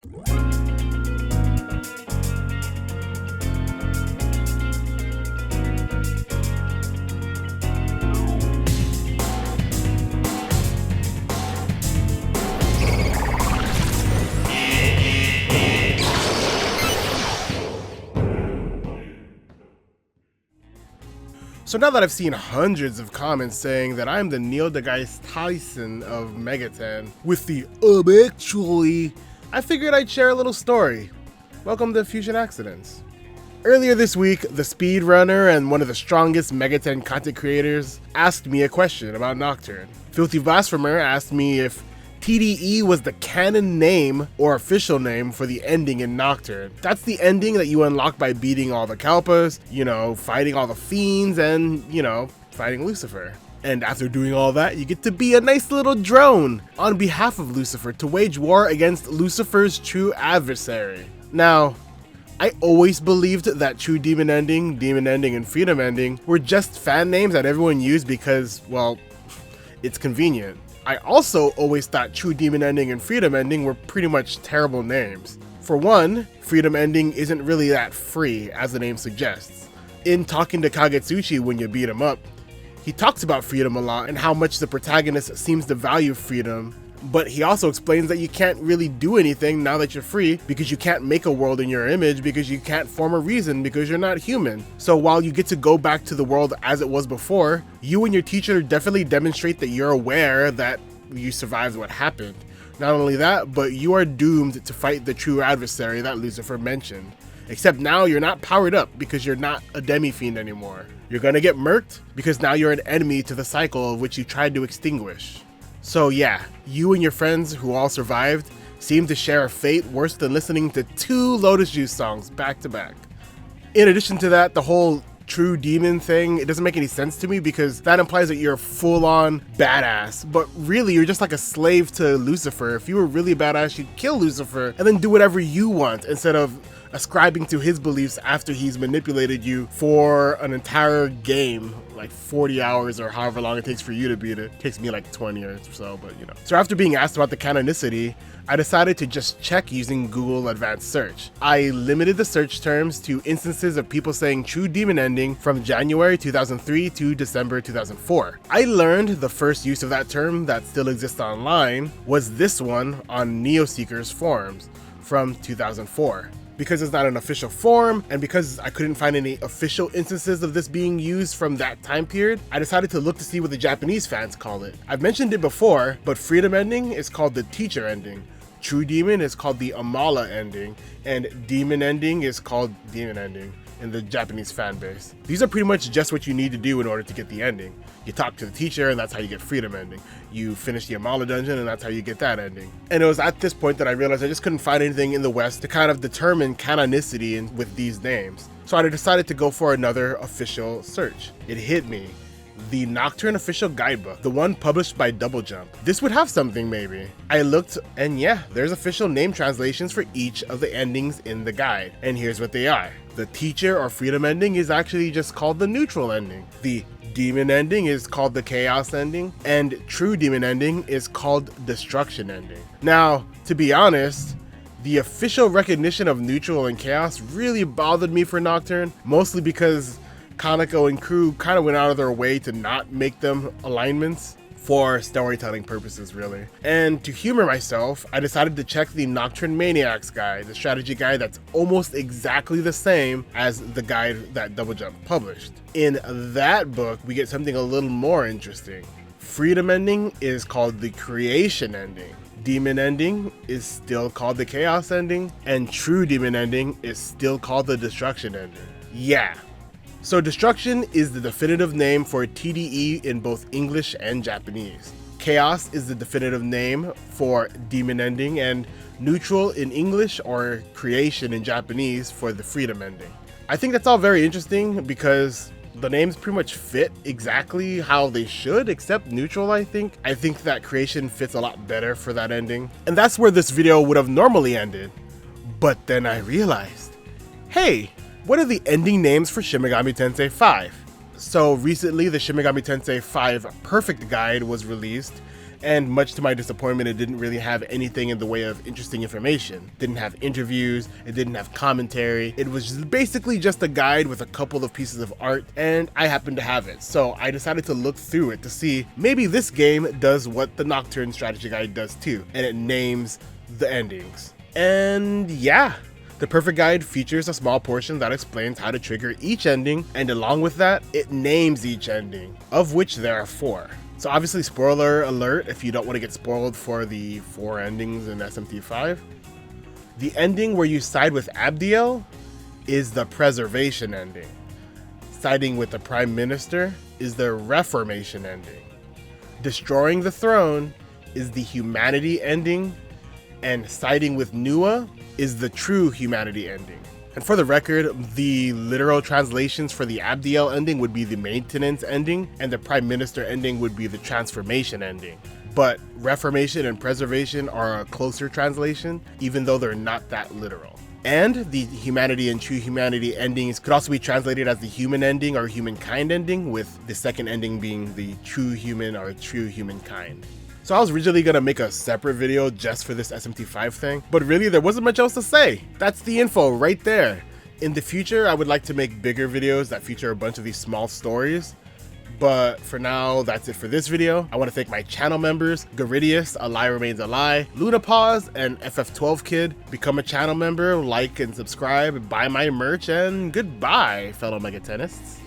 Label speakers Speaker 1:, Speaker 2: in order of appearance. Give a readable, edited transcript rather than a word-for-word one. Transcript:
Speaker 1: So now that I've seen hundreds of comments saying that I'm the Neil deGrasse Tyson of megaten with the actually, I figured I'd share a little story. Welcome to Fusion Accidents. Earlier this week, the speedrunner and one of the strongest megaten content creators asked me a question about Nocturne. FilthyBlasphemer asked me if TDE was the canon name or official name for the ending in Nocturne. That's the ending that you unlock by beating all the kalpas, fighting all the fiends, and, fighting Lucifer. And after doing all that, you get to be a nice little drone on behalf of Lucifer to wage war against Lucifer's true adversary. Now, I always believed that True Demon Ending, and Freedom Ending were just fan names that everyone used because, well, it's convenient. I also always thought True Demon Ending and Freedom Ending were pretty much terrible names. For one, Freedom Ending isn't really that free, as the name suggests. In talking to Kagetsuchi when you beat him up, he talks about freedom a lot and how much the protagonist seems to value freedom, but he also explains that you can't really do anything now that you're free because you can't make a world in your image because you can't form a reason because you're not human. So while you get to go back to the world as it was before, you and your teacher definitely demonstrate that you're aware that you survived what happened. Not only that, but you are doomed to fight the true adversary that Lucifer mentioned. Except now you're not powered up because you're not a demi-fiend anymore. You're gonna get murked because now you're an enemy to the cycle of which you tried to extinguish. So yeah, you and your friends who all survived seem to share a fate worse than listening to 2 Lotus Juice songs back to back. In addition to that, the whole true demon thing, it doesn't make any sense to me because that implies that you're full-on badass, but really you're just like a slave to Lucifer. If you were really badass, you'd kill Lucifer and then do whatever you want instead of ascribing to his beliefs after he's manipulated you for an entire game, like 40 hours or however long it takes for you to beat it. It takes me like 20 or so, but So after being asked about the canonicity, I decided to just check using Google Advanced Search. I limited the search terms to instances of people saying True Demon Ending from January 2003 to December 2004. I learned the first use of that term that still exists online was this one on Neoseeker's forums from 2004. Because it's not an official forum, and because I couldn't find any official instances of this being used from that time period, I decided to look to see what the Japanese fans call it. I've mentioned it before, but Freedom Ending is called the Teacher Ending, True Demon is called the Amala Ending, and Demon Ending is called Demon Ending in the Japanese fan base. These are pretty much just what you need to do in order to get the ending. You talk to the teacher and that's how you get Freedom Ending. You finish the Amala dungeon and that's how you get that ending. And it was at this point that I realized I just couldn't find anything in the West to kind of determine canonicity with these names. So I decided to go for another official search. It hit me. The Nocturne official guidebook, the one published by Double Jump. This would have something maybe. I looked and yeah, there's official name translations for each of the endings in the guide. And here's what they are. The Teacher or Freedom Ending is actually just called the Neutral Ending. The Demon Ending is called the Chaos Ending, and True Demon Ending is called Destruction Ending. Now, to be honest, the official recognition of Neutral and Chaos really bothered me for Nocturne, mostly because Kaneko and crew kind of went out of their way to not make them alignments for storytelling purposes, really. And to humor myself, I decided to check the Nocturne Maniacs guide, the strategy guide that's almost exactly the same as the guide that Double Jump published. In that book, we get something a little more interesting. Freedom Ending is called the Creation Ending. Demon Ending is still called the Chaos Ending, and True Demon Ending is still called the Destruction Ending. Yeah. So Destruction is the definitive name for TDE in both English and Japanese. Chaos is the definitive name for Demon Ending, and Neutral in English or Creation in Japanese for the Freedom Ending. I think that's all very interesting because the names pretty much fit exactly how they should, except Neutral, I think. I think that Creation fits a lot better for that ending. And that's where this video would have normally ended. But then I realized, hey, what are the ending names for Shin Megami Tensei 5? So recently the Shin Megami Tensei 5 Perfect Guide was released, And much to my disappointment, it didn't really have anything in the way of interesting information. It didn't have interviews, it didn't have commentary. It was basically just a guide with a couple of pieces of art, and I happened to have it. So I decided to look through it to see maybe this game does what the Nocturne strategy guide does too, and it names the endings. And yeah, the perfect guide features a small portion that explains how to trigger each ending, and along with that, it names each ending, of which there are 4. So obviously, spoiler alert if you don't want to get spoiled for the 4 endings in SMT 5. The ending where you side with Abdiel is the preservation ending. Siding with the Prime Minister is the reformation ending. Destroying the throne is the humanity ending, and siding with Nua is the true humanity ending. And for the record, the literal translations for the Abdiel ending would be the maintenance ending, and the Prime Minister ending would be the transformation ending. But reformation and preservation are a closer translation, even though they're not that literal. And the humanity and true humanity endings could also be translated as the human ending or humankind ending, with the second ending being the true human or true humankind. So I was originally gonna make a separate video just for this SMT5 thing, but really there wasn't much else to say. That's the info right there. In the future, I would like to make bigger videos that feature a bunch of these small stories, but for now, that's it for this video. I want to thank my channel members, Garidius, A Lie Remains a Lie, Lunapause, and FF12 Kid. Become a channel member, like and subscribe, buy my merch, and goodbye, fellow megatenists.